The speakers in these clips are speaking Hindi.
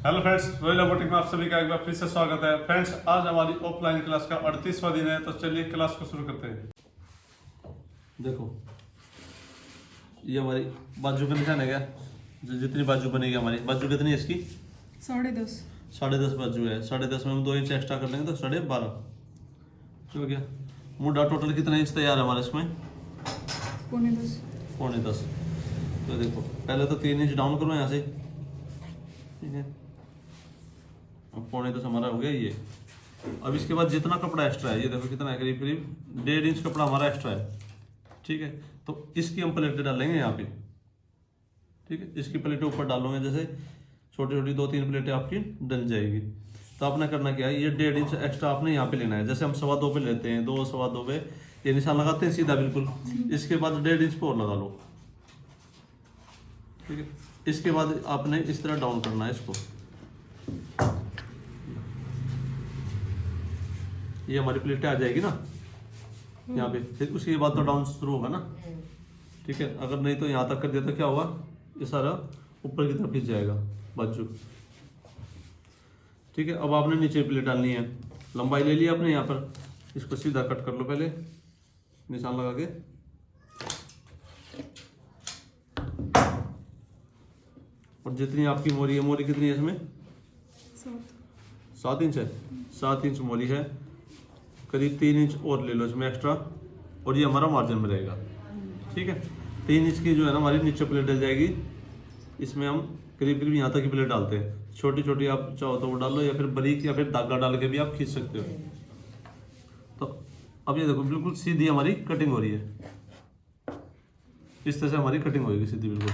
हेलो फ्रेंड्स, रॉयल रोबोटिक में आप सभी का एक बार फिर से स्वागत है। फ्रेंड्स, आज हमारी ऑफलाइन क्लास का 38वां दिन है, तो चलिए क्लास को शुरू करते हैं। देखो, ये हमारी बाजू का निशान है क्या? जितनी बाजू बनेगी हमारी बाजू कितनी है इसकी? 10.5। 10.5 बाजू है। 10.5 में हम 2 इंच एक्स्ट्रा कर लेंगे तो 12.5 हो गया। मुड्डा टोटल कितना इंच तैयार है हमारा इसमें? 10.25। 10.25। तो देखो, पहले तो 3 इंच डाउन करो यहाँ से, ठीक है। अब 10.25 हमारा हो गया ये। अब इसके बाद जितना कपड़ा एक्स्ट्रा है, ये देखो कितना है, करीब करीब 1.5 इंच कपड़ा हमारा एक्स्ट्रा है, ठीक है। तो इसकी हम प्लेटें डालेंगे यहाँ पे, ठीक है। इसकी प्लेटें ऊपर डालोगे, जैसे छोटी छोटी 2-3 प्लेटें आपकी डल जाएगी। तो आपने करना क्या है, ये 1.5 इंच एक्स्ट्रा आपने यहाँ पे लेना है। जैसे हम 2.25 पे लेते हैं, 2 2.25 पे ये निशान लगाते हैं सीधा बिल्कुल। इसके बाद 1.5 इंच पे और लगा लो, ठीक है। इसके बाद आपने इस तरह डाउन करना है इसको। ये हमारी प्लेटें आ जाएगी ना यहाँ पे, फिर उसके बाद तो डाउन शुरू होगा ना, ठीक है। अगर नहीं तो यहाँ तक कर दिया तो क्या होगा, ये सारा ऊपर की तरफ खिंच जाएगा बाजू, ठीक है। अब आपने नीचे प्लेट डालनी है। लंबाई ले लिया आपने यहाँ पर, इसको सीधा कट कर लो पहले निशान लगा के। और जितनी आपकी मोरी है, मोरी कितनी है इसमें? 7 इंच है। 7 इंच मोरी है, करीब 3 इंच और ले लो इसमें एक्स्ट्रा, और ये हमारा मार्जिन में रहेगा, ठीक है। 3 इंच की जो है ना हमारी नीचे प्लेट डल जाएगी। इसमें हम करीब करीब यहाँ तक की प्लेट डालते हैं। छोटी छोटी आप चाहो तो वो डाल लो, या फिर बारीक या फिर धागा डाल के भी आप खींच सकते हो। तो अब ये देखो, बिल्कुल सीधी हमारी कटिंग हो रही है। इस तरह से हमारी कटिंग होगी सीधी बिल्कुल।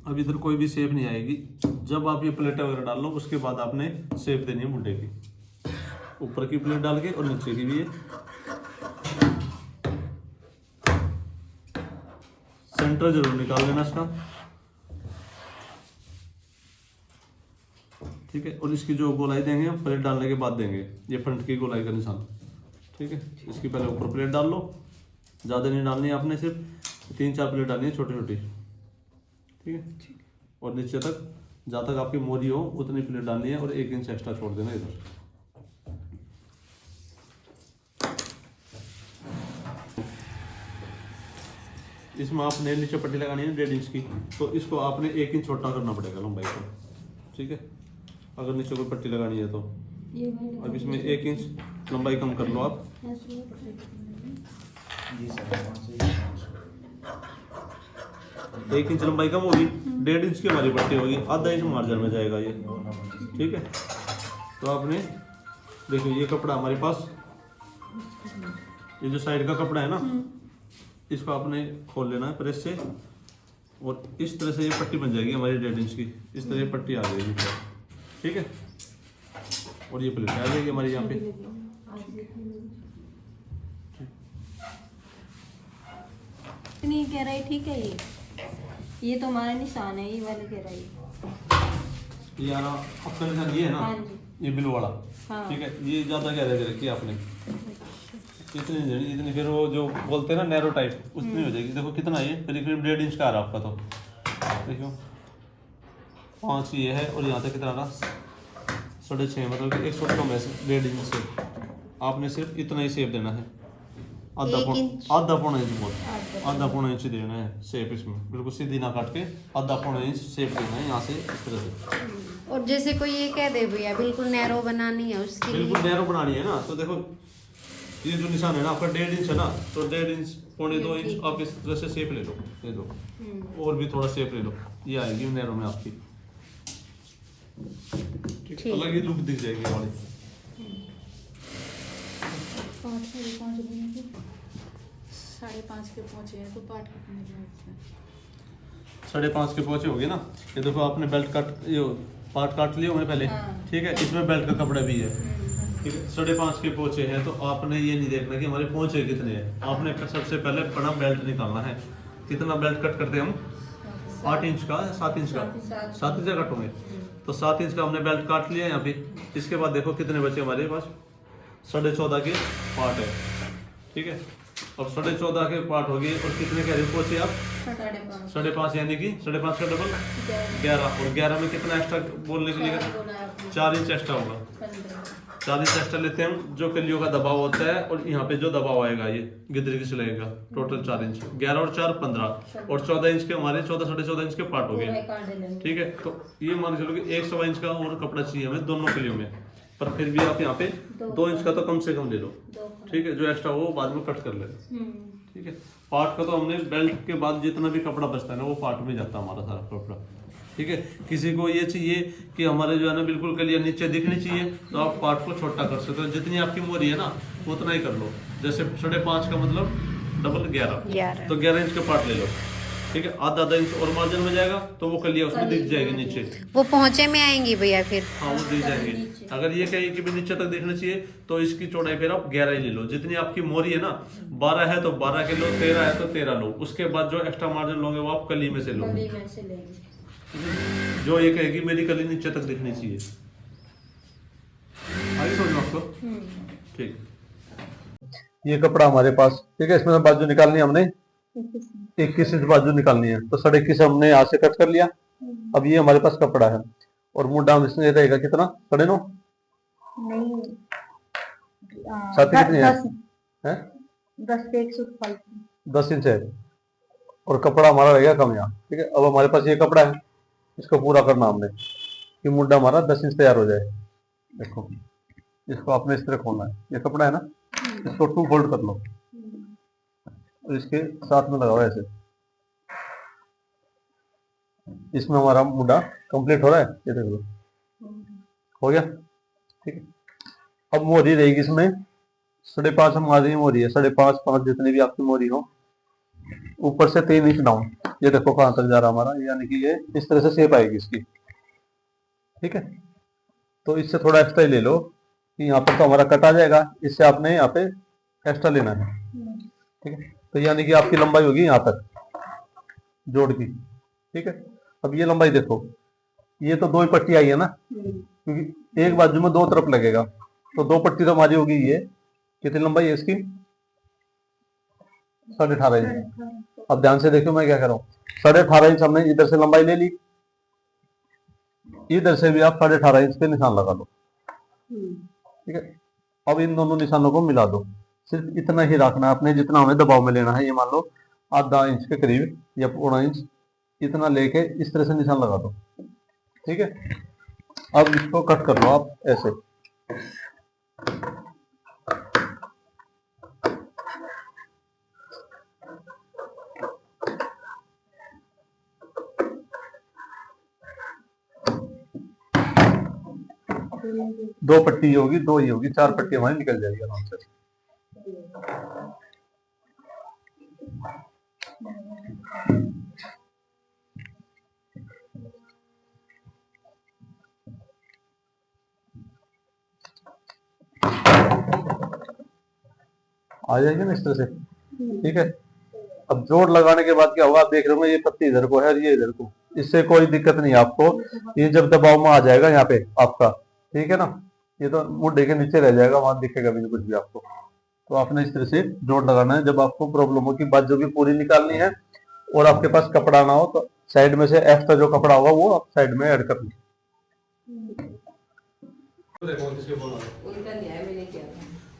अब इधर कोई भी शेप नहीं आएगी। जब आप ये प्लेटें वगैरह डाल लो, उसके बाद आपने शेप देनी है मुड्डे की, ऊपर की प्लेट डाल के और नीचे की भी है। सेंटर जरूर निकाल लेना इसका, ठीक है। और इसकी जो गोलाई देंगे हम प्लेट डालने के बाद देंगे, ये फ्रंट की गोलाई का निशान, ठीक है। इसकी पहले ऊपर प्लेट डाल लो, ज़्यादा नहीं डालनी है आपने, सिर्फ 3-4 प्लेट डालनी है छोटी छोटी, ठीक है। और नीचे तक जहाँ तक आपकी मोरी हो उतनी प्लेट डालनी है, और 1 इंच एक्स्ट्रा छोड़ देना इधर। इसमें आपने नीचे पट्टी लगानी है 1.5 इंच की, तो इसको आपने 1 इंच छोटा करना पड़ेगा लंबाई को, ठीक है। अगर नीचे कोई पट्टी लगानी है तो अब इसमें 1 इंच लंबाई कम कर लो आप। 1 इंच लंबाई कम होगी, 1.5 इंच की हमारी पट्टी होगी, आधा इंच मार्जिन में जाएगा ये, ठीक है। तो आपने देखो, ये कपड़ा हमारे पास, ये जो साइड का कपड़ा है ना, इसको आपने खोल लेना है प्रेस से, और इस तरह से ये पट्टी बन जाएगी हमारी 1.5 इंच की। इस तरह ये पट्टी आ जाएगी, ठीक है। और ये प्लेट आ जाएगी हमारी यहाँ पे। नहीं कह रहा है, ठीक है। ये तो हमारा निशान है, ये वाले कह रहा है। ये यार आपका निशान ये है ना? हाँ जी। ये ब्लू वाला, हाँ। ठीक है। ये ज़्यादा कह रहे रखी आपने, इतनी फिर वो जो बोलते हैं ना नैरो टाइप, उतनी हो जाएगी। देखो कितना ये करीब 1.5 इंच का आ रहा है आपका, तो देखो 5 ये है, और यहाँ तक कितना रहा 6.5, मतलब कि 1 फुट कम है 1.5 इंच से। आपने सिर्फ इतना ही शेप देना है, आधा पौना इंच बहुत, आधा पौना इंच देना है शेप इसमें, बिल्कुल सीधी ना काट के आधा पौना इंच शेप देना है यहाँ से, इस तरह से। और जैसे कोई ये कह दे भैया बिल्कुल नैरो बनानी है, उसके लिए बिल्कुल नैरो बनानी है ना, तो देखो ये जो निशान है ना आपका 1.5 इंच है ना, तो 1.5 इंच 1.25 इंच आप इस तरह से शेप ले लो, ये दो और भी थोड़ा शेप ले लो, ये आएगी नैरो में आपकी, ठीक, अलग ही लुक दिख जाएगी हमारी। 5.5 के पहुंचे हैं, तो पार्ट कितने हैं? 5.5 के पहुंचे होगे ना। ये देखो, आपने बेल्ट कट, ये पार्ट काट लिए होंगे पहले, ठीक है। इसमें बेल्ट का कपड़ा भी है, ठीक है। 5.5 के पोंचे हैं, तो आपने ये नहीं देखना कि हमारे पोंचे कितने हैं, आपने सबसे पहले बड़ा बेल्ट निकालना है। कितना बेल्ट कट करते हैं हम? 8 इंच का, 7 इंच का, 7 इंच का कट होंगे। तो 7 इंच का हमने बेल्ट काट लिया यहाँ पे। इसके बाद देखो कितने बचे हमारे पास, 14.5 के पार्ट है, ठीक है। अब 14.5 के पार्ट हो गए और कितने कह रहे हो पोचे आप? 5.5 यानी कि 5.5 का डबल 11, और 11 में कितना एक्स्ट्रा बोलने के लिए 4 इंच एक्स्ट्रा होगा। 4 इंच एक्स्ट्रा लेते हैं हम, जो कलियों का दबाव होता है और यहाँ पे जो दबाव आएगा ये गिदरी की सिलाई का टोटल 4 इंच, 11 और 4 15, और 14 इंच के हमारे 14 इंच के पार्ट हो गए, ठीक है। तो ये मान के चलो कि 1 सवा इंच का और कपड़ा चाहिए हमें दोनों कलियों में, पर फिर भी आप यहाँ पे 2 इंच का तो कम से कम ले लो, ठीक है। जो एक्स्ट्रा वो बाद में कट कर लेना, ठीक है। पार्ट का तो हमने बेल्ट के बाद जितना भी कपड़ा बचता है ना वो पार्ट में जाता है हमारा सारा कपड़ा, ठीक है। किसी को ये चाहिए कि हमारे जो है ना बिल्कुल कलियां नीचे दिखनी चाहिए, तो आप पार्ट को छोटा कर सकते हो, जितनी आपकी मोरी है ना उतना ही कर लो। जैसे 5.5 का मतलब डबल 11, तो 11 इंच का पार्ट ले लो, ठीक है। आधा इंच और मार्जिन में जाएगा तो वो कलियां उसमें दिख जाएगी नीचे, वो पहुंचे में आएंगी भैया फिर। हाँ वो दिख जाएंगे। अगर ये कहें कि भी नीचे तक देखना चाहिए तो इसकी चौड़ाई फिर आप 11 ही ले लो। जितनी आपकी मोरी है ना, 12 है तो 12 के लो, 13 है तो 13 लो। उसके बाद जो एक्स्ट्रा मार्जिन लोगे वो आप कली में से लो, जो ये कहेगी मेरी कली नीचे तक दिखनी चाहिए। आगे समझ लो आपको, ठीक। ये कपड़ा हमारे पास, ठीक है। इसमें बाजू निकालनी है हमने 21 इंच बाजू निकालनी है, तो 21.5 हमने यहाँ से कट कर लिया। अब ये हमारे पास कपड़ा है और मुंडा इसमें रहेगा कितना, 9.5 छाती कितनी है? 10 इंच है और कपड़ा हमारा रहेगा कम यहाँ, ठीक है। अब हमारे पास ये कपड़ा है, इसको पूरा करना हमने कि मुंडा हमारा 10 इंच तैयार हो जाए। देखो इसको आपने इस तरह खोलना है, ये कपड़ा है ना, इसको 2 फोल्ड कर लो और इसके साथ में लगाओ ऐसे। इसमें हमारा मुंडा कंप्लीट हो रहा है, ये देख लो हो गया, ठीक है। अब मोरी रहेगी इसमें 5.5 हमारी मोरी है, 5.5 5 जितनी भी आपकी मोरी हो, ऊपर से 3 इंच डाउन। ये देखो कहां तक जा रहा हमारा, यानी कि ये इस तरह से शेप आएगी इसकी, ठीक है। तो इससे थोड़ा एक्स्ट्रा ही ले लो कि यहाँ पर तो हमारा कट आ जाएगा, इससे आपने यहाँ पे एक्स्ट्रा लेना है, ठीक है। तो यानी कि आपकी लंबाई होगी यहाँ तक जोड़ की, ठीक है। अब ये लंबाई देखो, ये तो 2 ही पट्टी आई है ना, क्योंकि एक बाजू में 2 तरफ लगेगा, तो 2 पट्टी तो हमारी होगी। ये कितनी लंबाई है इसकी, 18.5 इंच। अब ध्यान से देखो मैं क्या कर रहा हूँ, 18.5 इंच हमने इधर से लंबाई ले ली, इधर से भी आप 18.5 इंच पे निशान लगा दो, ठीक है। अब इन दोनों निशानों को मिला दो, सिर्फ इतना ही रखना है आपने जितना हमें दबाव में लेना है। ये मान लो आधा इंच के करीब या 1.25 इंच, इतना लेके इस तरह से निशान लगा दो, ठीक है। अब इसको कट कर लो आप ऐसे, दो पट्टी होगी, 2 ही होगी, 4 पट्टी हमारी निकल जाएगी आराम से। आ जाएगी ना इस तरह से, ठीक है। अब जोड़ लगाने के बाद क्या होगा, आप देख रहे हो ये पत्ती इधर को है और ये इधर को, इससे कोई दिक्कत नहीं आपको। ये जब दबाव में आ जाएगा यहाँ पे आपका, ठीक है ना, ये तो मुड्ढे के नीचे रह जाएगा, वहां दिखेगा भी नहीं कुछ भी आपको। तो आपने इस तरह से जोड़ लगाना है। जब आपको प्रॉब्लम हो कि बाजू भी पूरी निकालनी है और आपके पास कपड़ा ना हो, तो साइड में से एक्स्ट्रा जो कपड़ा होगा वो आप साइड में ऐड कर लो।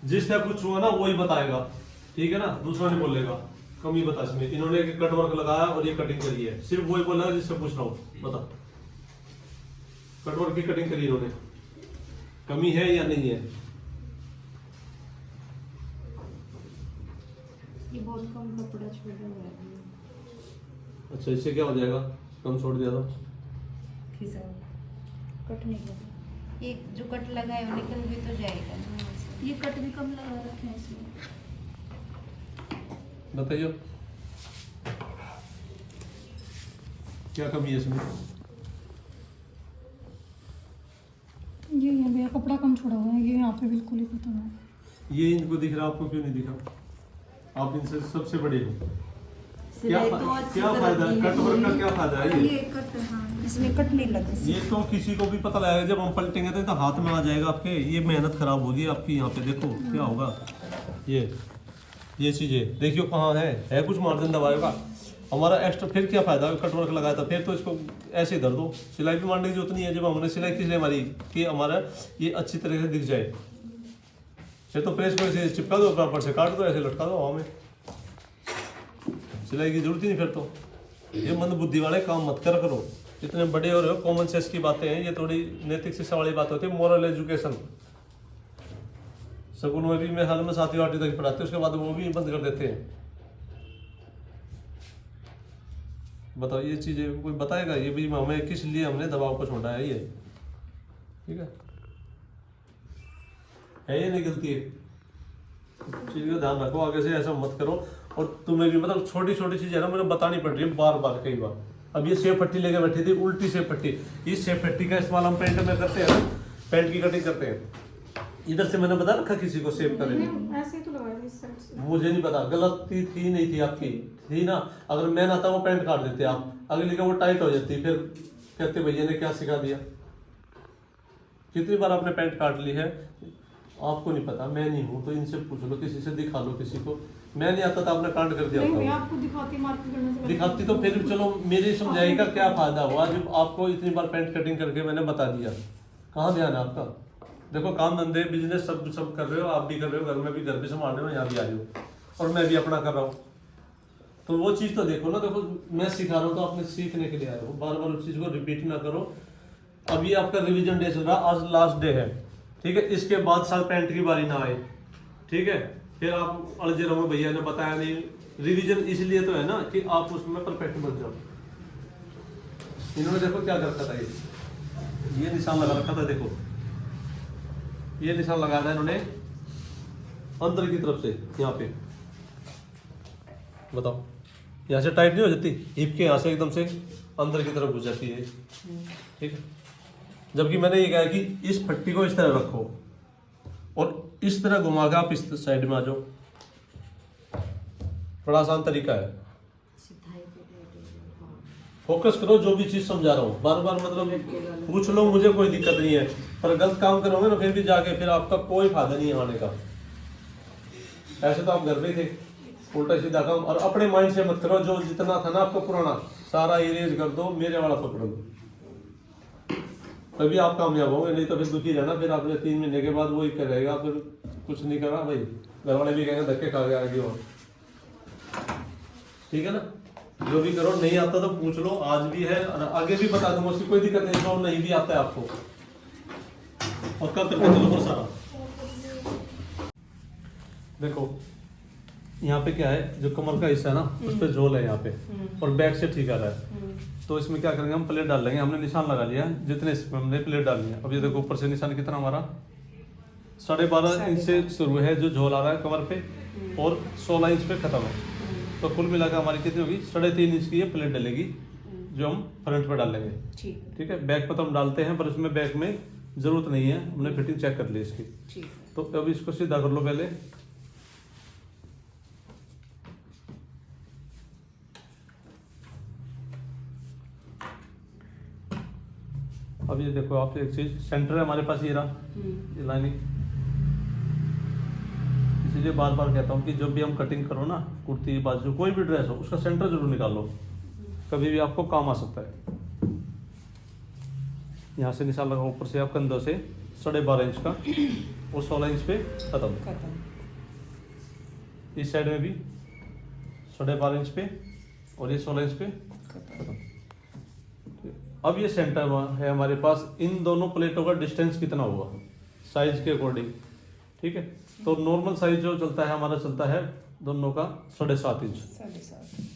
जिसने कुछ हुआ ना वही बताएगा, ठीक है ना, दूसरा नहीं बोलेगा। कमी बता इसमें, इन्होंने कट वर्क लगाया और ये कटिंग करी है, सिर्फ वही बोला जिससे पूछ रहा हूँ, बता कट वर्क की कटिंग करी इन्होंने, कमी है या नहीं है? ये बहुत कम कपड़ा छोड़ा हुआ है। अच्छा इससे क्या हो जाएगा, कम छोड़ दिया तो कट नहीं लगा, ये जो कट लगा है वो निकल भी तो जाएगा ना। ये कट भी कम लगा रखे हैं इसमें। बताइए क्या कमी है इसमें? ये भैया कपड़ा कम छोड़ा हुआ है, ये यहाँ पे बिल्कुल ही खत्म है। ये इनको दिख रहा, आपको क्यों नहीं दिखा? आप इनसे सबसे बड़े हो, सिलाई तो अच्छी क्या तरह फायदा की है। कट वर्क का क्या फायदा है ये? कट हाँ इसमें कट नहीं लगे। ये तो किसी को भी पता लगेगा जब हम पलटेंगे तो हाथ में आ जाएगा आपके। ये मेहनत खराब होगी आपकी। यहाँ पे देखो क्या होगा। ये चीजें देखियो कहाँ है कुछ मार्जिन दबाए का हमारा एक्स्ट्रा। फिर क्या फायदा कट वर्क लगाया था, फिर तो इसको ऐसे ही धर दो। सिलाई भी मारने की जरूरत नहीं है। जब हमने सिलाई किस लिए मारी कि हमारा ये अच्छी तरह से दिख जाए। फिर तो प्रेस को ऐसे चिपका दो, बराबर से काट दो, ऐसे लटका दो हवा में। सिलाई की जरूरत ही नहीं फिर तो। ये मंद बुद्धि वाले काम मत करो। इतने बड़े हो रहे हो, कॉमन सेंस की बातें हैं ये। थोड़ी नैतिक शिक्षा वाली बात होती है, मोरल एजुकेशन। स्कूल में भी मैं हाल में 7वीं 8वीं तक पढ़ाते, उसके बाद वो भी बंद कर देते हैं। बताओ ये चीजें कोई बताएगा? ये भी हमें किस लिए हमने दबाव को छोड़ा है ये, ठीक है ये नहीं गलती है। चीज का ध्यान रखो, आगे से ऐसा मत करो। और तुम्हें भी मतलब छोटी छोटी चीजें ना मुझे बतानी पड़ रही है बार बार कई बार। अब ये सेब पट्टी लेके बैठी थी, उल्टी सेब पट्टी। इस सेब पट्टी का इस्तेमाल हम पेंट में करते हैं ना, पेंट की कटिंग करते हैं। इधर से मैंने बता रखा किसी को सेब करें, ऐसे ही तो लगाया इस साइड से। मुझे नहीं पता गलती थी नहीं थी आपकी, थी ना। अगर मैं ना था वो पेंट काट देते आप, अगली का वो टाइट हो जाती, फिर कहते भैया ने क्या सिखा दिया। कितनी बार आपने पेंट काट ली है आपको नहीं पता, मैं नहीं हूँ तो इनसे पूछ लो, किसी से दिखा लो किसी को। मैं नहीं आता था आपने कांड कर दिया नहीं होता। मैं आपको दिखाती मार्केट करने से दिखाती तो फिर चलो मेरी समझाई का क्या फायदा हुआ जब आपको इतनी बार पेंट कटिंग करके मैंने बता दिया। कहाँ ध्यान है आपका? देखो काम धंधे बिजनेस सब कर रहे हो, आप भी कर रहे हो, घर में भी घर भी संभाल रहे हो, यहाँ भी आ रहे हो, और मैं भी अपना कर रहा हूँ। तो वो चीज़ तो देखो ना। देखो मैं सिखा रहा हूँ तो आपने सीखने के लिए आए हो, बार बार उस चीज़ को रिपीट ना करो। अभी आपका रिवीजन डे चल रहा, आज लास्ट डे है, ठीक है। इसके बाद साल पेंट की बारी ना आए, ठीक है। फिर आप अलझे रहो भैया ने बताया नहीं। रिवीजन इसलिए तो है ना कि आप उसमें परफेक्ट बन जाओ। इन्होंने देखो क्या कर रखा था, ये निशान लगा रखा था। देखो ये निशान लगाया था इन्होंने अंदर की तरफ से, यहाँ पे बताओ, यहाँ से टाइट नहीं हो जाती हिप के, यहाँ से एकदम से अंदर की तरफ घुस जाती है, ठीक है। जबकि मैंने ये कहा कि इस पट्टी को इस तरह रखो और इस तरह घुमा के आप इस साइड में आ जाओ। बड़ा आसान तरीका है। फोकस करो, जो भी चीज समझा रहा हूँ बार बार मतलब पूछ लो, मुझे कोई दिक्कत नहीं है। पर गलत काम करोगे ना फिर भी जाके फिर आपका कोई फायदा नहीं है आने का। ऐसे तो आप घर में थे, उल्टा सीधा काम। और अपने माइंड से मत करो, जो जितना था ना आपका पुराना सारा इरेज कर दो, मेरे वाला पकड़ लो, तभी आप कामयाब होंगे। नहीं तो फिर दुखी रहना, फिर आपने 3 महीने के बाद वही करेगा, फिर कुछ नहीं करा भाई, घर वाले भी कहेंगे धक्के खा गया आगे। और ठीक है ना, जो भी करो, नहीं आता तो पूछ लो, आज भी है और आगे भी बता दूंगा, उसकी कोई दिक्कत नहीं। जो नहीं भी आता है आपको और कल करके चलो बहुत सारा। देखो यहाँ पे क्या है, जो कमर का हिस्सा है ना उस पे झोल है यहाँ पे, और बैक से ठीक आ रहा है। तो इसमें क्या करेंगे, हम प्लेट डाल लेंगे। हमने निशान लगा लिया जितने इसमें हमने प्लेट डालनी है। अब ये देखो ऊपर से निशान कितना हमारा 12.5 इंच से शुरू है जो झोल आ रहा है कमर पे, और 16 इंच पे खत्म है। तो कुल मिलाकर हमारी कितनी होगी, 3.5 इंच की ये प्लेट डलेगी जो हम फ्रंट पे डालेंगे, ठीक है। बैक पे तो हम डालते हैं, पर इसमें बैक में जरूरत नहीं है, हमने फिटिंग चेक कर ली इसकी। तो अब इसको सीधा कर लो पहले। अब ये देखो आप एक चीज, सेंटर है हमारे पास ये रहा, ये लाइनिंग। इसीलिए बार बार कहता हूँ कि जब भी हम कटिंग करो ना, कुर्ती बाजू कोई भी ड्रेस हो, उसका सेंटर जरूर निकालो, कभी भी आपको काम आ सकता है। यहाँ से निशान लगाओ ऊपर से आप कंधों से 12.5 इंच का, और 16 इंच पे खत्म। इस साइड में भी 12.5 इंच पे, और ये 16 इंच पे खत्म। अब ये सेंटर है हमारे पास। इन दोनों प्लेटों का डिस्टेंस कितना हुआ साइज के अकॉर्डिंग, ठीक है। तो नॉर्मल साइज जो चलता है हमारा, चलता है दोनों का 7.5 इंच,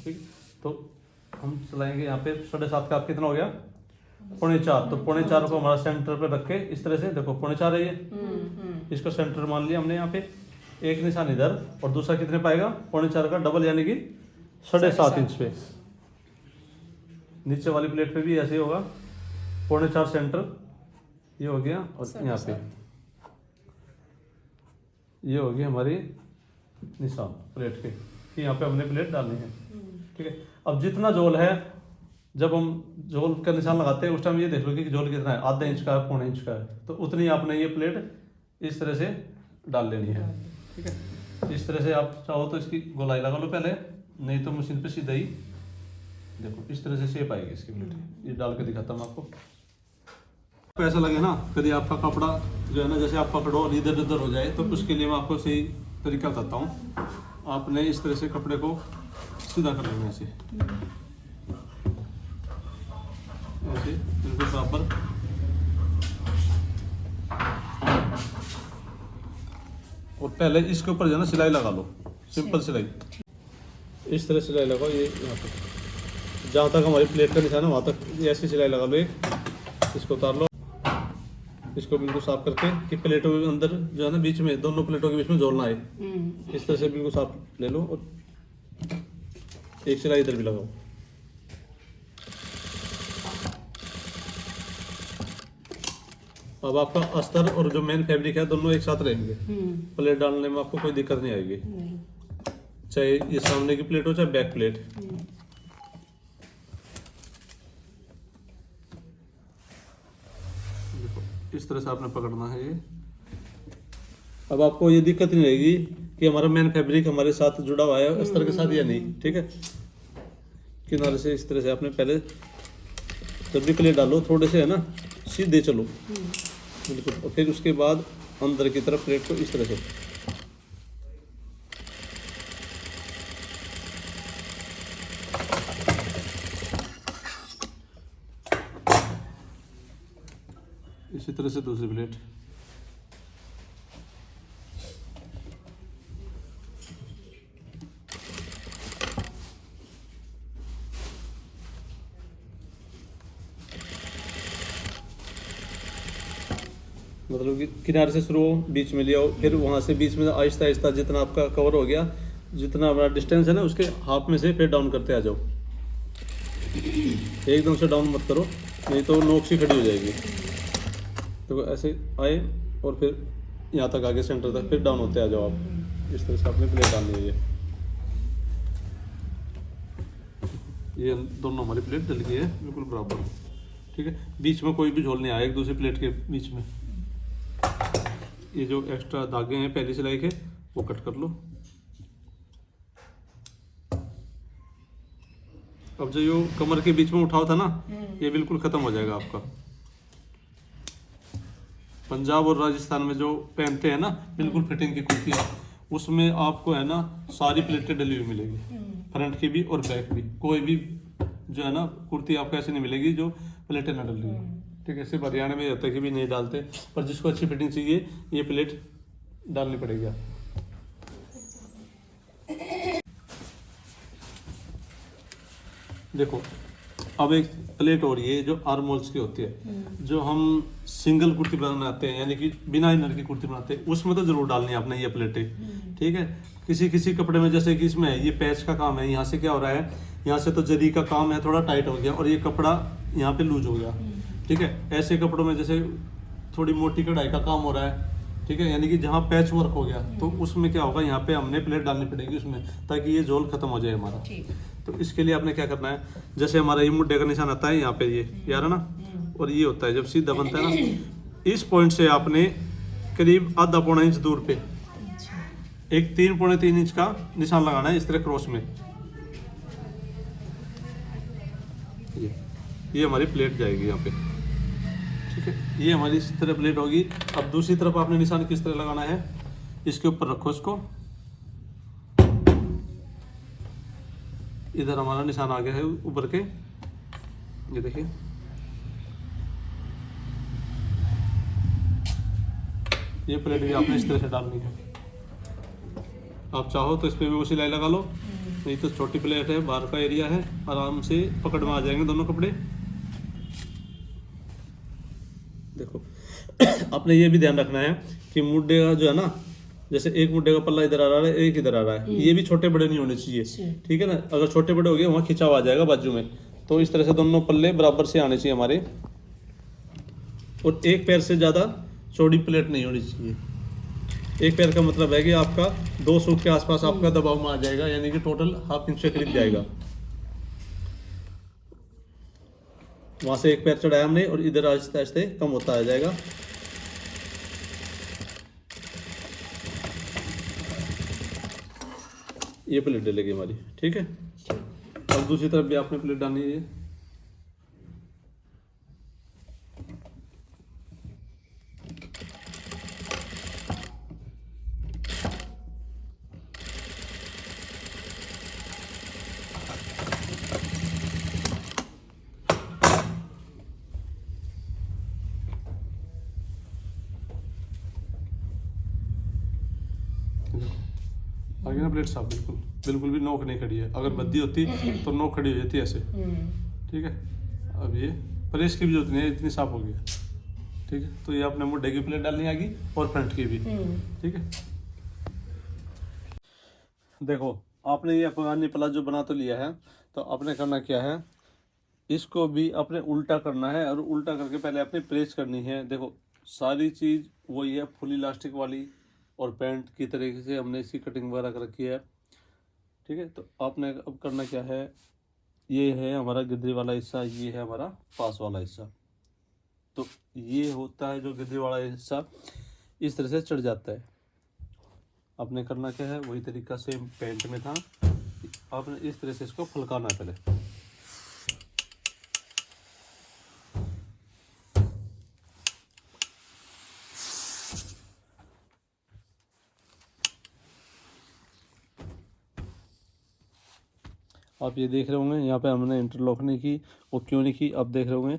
ठीक। तो हम चलाएंगे यहाँ पे 7.5 का, आप कितना हो गया 4.25। तो 4.25 को हमारा सेंटर पे रख के इस तरह से देखो 4.25 है ये, इसको सेंटर मान लिया हमने। यहाँ पे एक निशान इधर और दूसरा कितने पाएगा 4.25 का डबल, यानी कि 7.5 इंच पे। नीचे वाली प्लेट पे भी ऐसे ही होगा, 4.25 सेंटर ये हो गया, और यहाँ पे ये होगी हमारी निशान प्लेट के, कि यहाँ पे हमने प्लेट डालनी है, ठीक है। अब जितना झोल है, जब हम झोल का निशान लगाते हैं उस टाइम ये देख लो कि झोल कितना है, आधा इंच का है, पौने इंच का है, तो उतनी आपने ये प्लेट इस तरह से डाल लेनी है, ठीक है। इस तरह से आप चाहो तो इसकी गोलाई लगा लो पहले, नहीं तो मशीन पे सीधा ही देखो इस तरह से शेप आएगी इसकी प्लेट। ये डाल के दिखाता हूँ आपको। ऐसा लगे ना कभी आपका कपड़ा जो है ना, जैसे आप पकड़ो और इधर उधर हो जाए, तो उसके लिए मैं आपको सही तरीका बताता हूँ। आपने इस तरह से कपड़े को सीधा कर लेना, ऐसे ऐसे बिल्कुल बराबर। और पहले इसके ऊपर जो है ना सिलाई लगा लो, सिंपल सिलाई, इस तरह सिलाई लगाओ। ये यहाँ पर जहाँ तक हमारी प्लेट का निशान है वहाँ तक ऐसी सिलाई लगा लो एक। इसको उतार लो, इसको बिल्कुल साफ करके कि प्लेटों के अंदर जो है ना बीच में, दोनों प्लेटों के बीच में जोड़ना है, इस तरह से बिल्कुल साफ ले लो। और एक सिलाई इधर भी लगाओ। अब आपका अस्तर और जो मेन फैब्रिक है दोनों एक साथ रहेंगे, प्लेट डालने में आपको कोई दिक्कत नहीं आएगी, चाहे ये सामने की प्लेट हो चाहे बैक प्लेट। इस तरह से आपने पकड़ना है ये। अब आपको ये दिक्कत नहीं रहेगी कि हमारा मेन फैब्रिक हमारे साथ जुड़ा हुआ है अस्तर के साथ या नहीं, ठीक है। किनारे से इस तरह से आपने पहले जब भी प्लेट डालो थोड़े से है ना सीधे चलो बिल्कुल, और फिर उसके बाद अंदर की तरफ प्लेट को इस तरह से। इसी तरह से दूसरी प्लेट। मतलब कि किनारे से शुरू हो, बीच में ले आओ, फिर वहाँ से बीच में आहिस्ता आहिस्ता जितना आपका कवर हो गया, जितना हमारा डिस्टेंस है ना उसके हाफ में से फिर डाउन करते आ जाओ। एकदम से डाउन मत करो, नहीं तो नोक सी खड़ी हो जाएगी। तो ऐसे आए और फिर यहाँ तक आगे सेंटर तक फिर डाउन होते आ जाओ आप। इस तरह से आपने प्लेट डालनी है। ये दोनों हमारी प्लेट डल गई है बिल्कुल बराबर, ठीक है। बीच में कोई भी झोल नहीं आया एक दूसरी प्लेट के बीच में। ये जो एक्स्ट्रा धागे हैं पहली सिलाई के वो कट कर लो। अब जो ये कमर के बीच में उठाव था ना, ये बिल्कुल खत्म हो जाएगा आपका। पंजाब और राजस्थान में जो पहनते हैं ना बिल्कुल फिटिंग की कुर्तियाँ, उसमें आपको है ना सारी प्लेटें डली हुई मिलेगी, फ्रंट की भी और बैक भी। कोई भी जो है ना कुर्ती आपको ऐसे नहीं मिलेगी जो प्लेटें ना डली हुई, ठीक है। सिर्फ हरियाणा में होता है कि भी नहीं डालते, पर जिसको अच्छी फिटिंग चाहिए ये प्लेट डालनी पड़ेगी आपको। देखो अब एक प्लेट और ये जो आर्मोल्स की होती है, जो हम सिंगल कुर्ती बनाते हैं यानी कि बिना इनर की कुर्ती बनाते हैं, उसमें तो जरूर डालनी है आपने ये प्लेटें, ठीक है। किसी किसी कपड़े में जैसे कि इसमें है ये पैच का काम है, यहाँ से क्या हो रहा है, यहाँ से तो जरी का काम है थोड़ा टाइट हो गया और ये कपड़ा यहाँ पे लूज हो गया, ठीक है। ऐसे कपड़ों में जैसे थोड़ी मोटी कढ़ाई का काम हो रहा है, ठीक है, यानी कि जहाँ पैच वर्क हो गया तो उसमें क्या होगा, यहाँ पे हमने प्लेट डालनी पड़ेगी उसमें, ताकि ये झोल खत्म हो जाए हमारा। तो इसके लिए आपने क्या करना है, जैसे हमारा ये मुड्ढे का निशान आता है यहाँ पे, ये यार है ना, और ये होता है जब सीधा बनता है ना, इस पॉइंट से आपने करीब आधा पौना इंच दूर पे एक 3 पौने 3 इंच का निशान लगाना है इस तरह क्रॉस में। ये हमारी प्लेट जाएगी यहाँ पे, ठीक है। ये हमारी इस तरह प्लेट होगी। अब दूसरी तरफ आपने निशान किस तरह लगाना है, इसके ऊपर रखो इसको, इधर हमारा निशान आ गया है ऊपर के, ये देखिए। ये प्लेट भी आपने इस तरह से डालनी है। आप चाहो तो इस पे भी वो सिलाई लगा लो, नहीं तो छोटी प्लेट है, बाहर का एरिया है, आराम से पकड़ में आ जाएंगे दोनों कपड़े। देखो आपने ये भी ध्यान रखना है कि मुड्ढे का जो है ना, जैसे एक मुड्ढे का पल्ला इधर आ रहा है, एक इधर आ रहा है, ये भी छोटे बड़े नहीं होने चाहिए, ठीक है ना। अगर छोटे बड़े हो गए वहाँ खिंचाव आ जाएगा बाजू में, तो इस तरह से दोनों पल्ले बराबर से आने चाहिए हमारे। और एक पैर से ज़्यादा चौड़ी प्लेट नहीं होनी चाहिए। एक पैर का मतलब है कि आपका 2 सूट के आसपास आपका दबाव में आ जाएगा, यानी कि टोटल ½ इंच से करीब जाएगा, वहाँ से एक पैर चढ़ाया हमने और इधर आहिस्ते आहिस्ते कम होता आ जाएगा। ये प्लेट डलेगी हमारी, ठीक है। अब दूसरी तरफ भी आपने प्लेट डालनी है। आगे ना प्लेट साफ, बिल्कुल बिल्कुल भी नोक नहीं खड़ी है। अगर बद्दी होती तो नोक खड़ी हो जाती ऐसे, ठीक है। अब ये प्रेस की भी जरूरत नहीं है, इतनी साफ हो गई है, ठीक है। तो ये आपने मुड्ढे की प्लेट डालनी आएगी और फ्रंट की भी, ठीक है। देखो आपने ये अफगानी प्लाजो बना तो लिया है, तो आपने करना क्या है, इसको भी अपने उल्टा करना है और उल्टा करके पहले अपने प्रेस करनी है। देखो सारी चीज़ वही है, फुल इलास्टिक वाली और पैंट की तरीके से हमने इसकी कटिंग वगैरह कर रखी है, ठीक है। तो आपने अब करना क्या है, ये है हमारा गिद्दी वाला हिस्सा, ये है हमारा पास वाला हिस्सा। तो ये होता है जो गिद्दी वाला हिस्सा इस तरह से चढ़ जाता है। आपने करना क्या है, वही तरीका सेम पैंट में था, आपने इस तरह से इसको फुलकाना है पहले। आप ये देख रहे होंगे यहाँ पे हमने इंटरलॉक नहीं की, वो क्यों नहीं की, अब देख रहे होंगे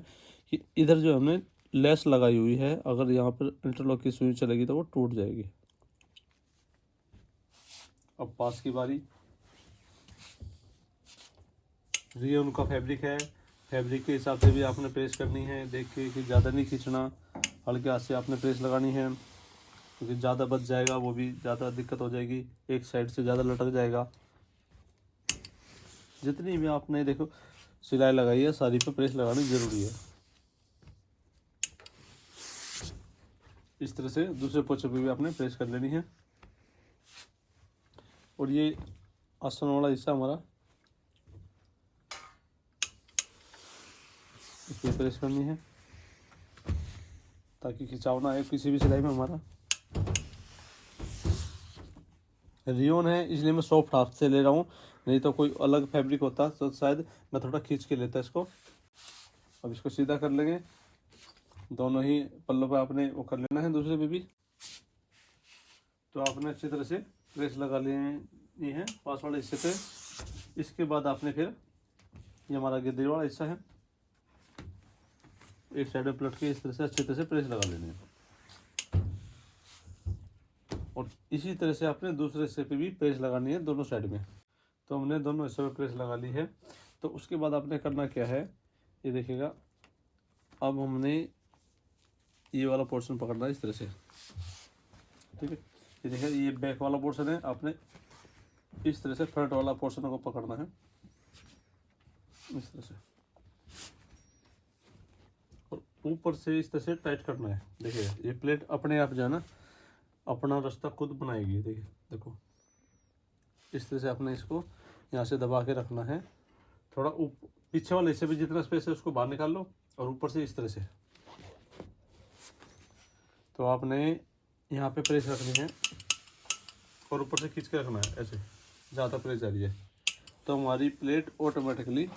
कि इधर जो हमने लेस लगाई हुई है, अगर यहाँ पर इंटरलॉक की सुई चलेगी तो वो टूट जाएगी। अब पास की बारी, रियोन का फैब्रिक है, फैब्रिक के हिसाब से भी आपने प्रेस करनी है, देख के कि ज़्यादा नहीं खींचना, हल्के हाथ से आपने प्रेस लगानी है, क्योंकि ज़्यादा बच जाएगा वो भी ज़्यादा दिक्कत हो जाएगी, एक साइड से ज़्यादा लटक जाएगा। जितनी भी आपने देखो सिलाई लगाई है सारी पे प्रेस लगानी ज़रूरी है। इस तरह से दूसरे पोचे पे भी आपने प्रेस कर लेनी है। और ये आसन वाला हिस्सा हमारा, इस पर प्रेस करनी है ताकि खिंचाव ना आए किसी भी सिलाई में। हमारा रियोन है इसलिए मैं सॉफ्ट हाथ से ले रहा हूँ, नहीं तो कोई अलग फैब्रिक होता तो शायद मैं थोड़ा खींच के लेता इसको। अब इसको सीधा कर लेंगे, दोनों ही पल्लों पे आपने वो कर लेना है, दूसरे पे भी। तो आपने अच्छी तरह से प्रेस लगा लेनी है पास वाले हिस्से पे। इसके बाद आपने फिर ये हमारा गिद्दी वाला हिस्सा है, एक साइड में पलट के इस तरह से अच्छी तरह से प्रेस लगा लेनी है। और इसी तरह से आपने दूसरे हिस्से पे भी प्रेस लगानी है दोनों साइड में। तो हमने दोनों हिस्सों में प्रेस लगा ली है। तो उसके बाद आपने करना क्या है, ये देखिएगा, अब हमने ये वाला पोर्शन पकड़ना है इस तरह से, ठीक है। ये देखिए ये बैक वाला पोर्शन है, आपने इस तरह से फ्रंट वाला पोर्शन को पकड़ना है इस तरह से, और ऊपर से इस तरह से टाइट करना है। देखिए ये प्लेट अपने आप जो है ना अपना रास्ता खुद बनाएगी। देखिए देखो इस तरह से आपने इसको यहाँ से दबा के रखना है, थोड़ा पीछे वाले हिस्से पे जितना स्पेस है उसको बाहर निकाल लो, और ऊपर से इस तरह से। तो आपने यहाँ पे प्रेस रखनी है और ऊपर से खींच के रखना है ऐसे, ज़्यादा प्रेस जा रही है तो हमारी प्लेट ऑटोमेटिकली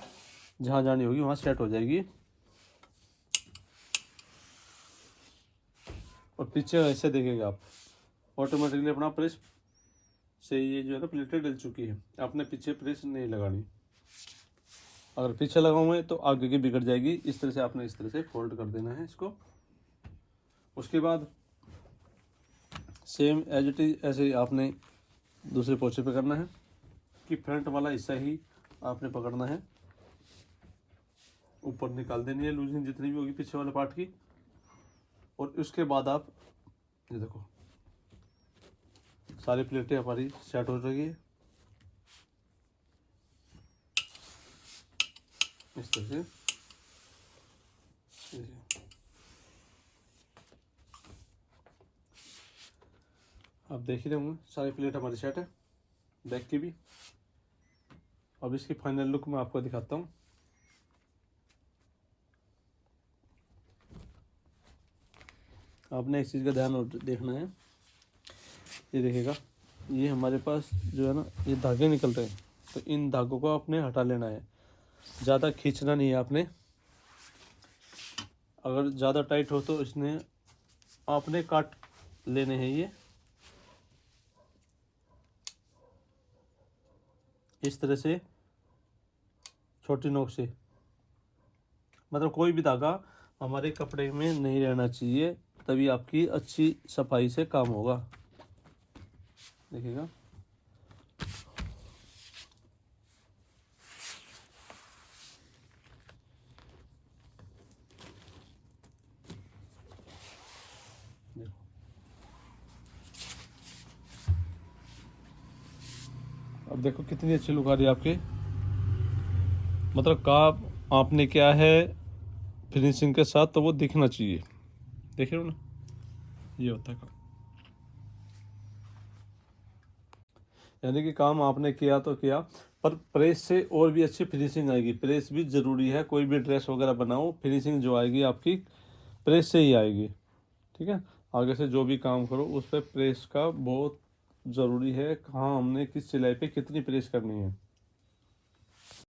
जहाँ जानी होगी वहाँ सेट हो जाएगी। और पीछे ऐसे देखेगा आप, ऑटोमेटिकली अपना प्रेस से ये जो है ना प्लेटें डल चुकी है, आपने पीछे प्रेस नहीं लगानी। अगर पीछे लगाऊंगे तो आगे की बिगड़ जाएगी। इस तरह से आपने इस तरह से फोल्ड कर देना है इसको। उसके बाद सेम एज इट इज ऐसे ही आपने दूसरे पोचे पे करना है कि फ्रंट वाला हिस्सा ही आपने पकड़ना है, ऊपर निकाल देनी है लूजिंग जितनी भी होगी पीछे वाले पार्ट की। और उसके बाद आप ये देखो सारी प्लेटें हमारी सेट हो रही है इस तरह से। आप देख ही रहे होंगे सारी प्लेट हमारी सेट है, बैक की भी। अब इसकी फाइनल लुक मैं आपको दिखाता हूँ। आपने एक चीज़ का ध्यान देखना है, ये देखिएगा, ये हमारे पास जो है ना ये धागे निकल रहे हैं, तो इन धागों को आपने हटा लेना है, ज़्यादा खींचना नहीं है आपने। अगर ज़्यादा टाइट हो तो इसने आपने काट लेने हैं ये इस तरह से छोटी नोक से। मतलब कोई भी धागा हमारे कपड़े में नहीं रहना चाहिए, तभी आपकी अच्छी सफाई से काम होगा। देखिएगा, देखो अब देखो कितनी अच्छी लुक आ रही है आपके। मतलब काम आपने क्या है फिनिशिंग के साथ, तो वो दिखना चाहिए। देख रहे हो ना, ये होता है काम। यानी कि काम आपने किया तो किया, पर प्रेस से और भी अच्छी फिनिशिंग आएगी। प्रेस भी ज़रूरी है, कोई भी ड्रेस वगैरह बनाओ, फिनिशिंग जो आएगी आपकी प्रेस से ही आएगी। ठीक है, आगे से जो भी काम करो उस पर प्रेस का बहुत ज़रूरी है। कहाँ हमने किस सिलाई पे कितनी प्रेस करनी है।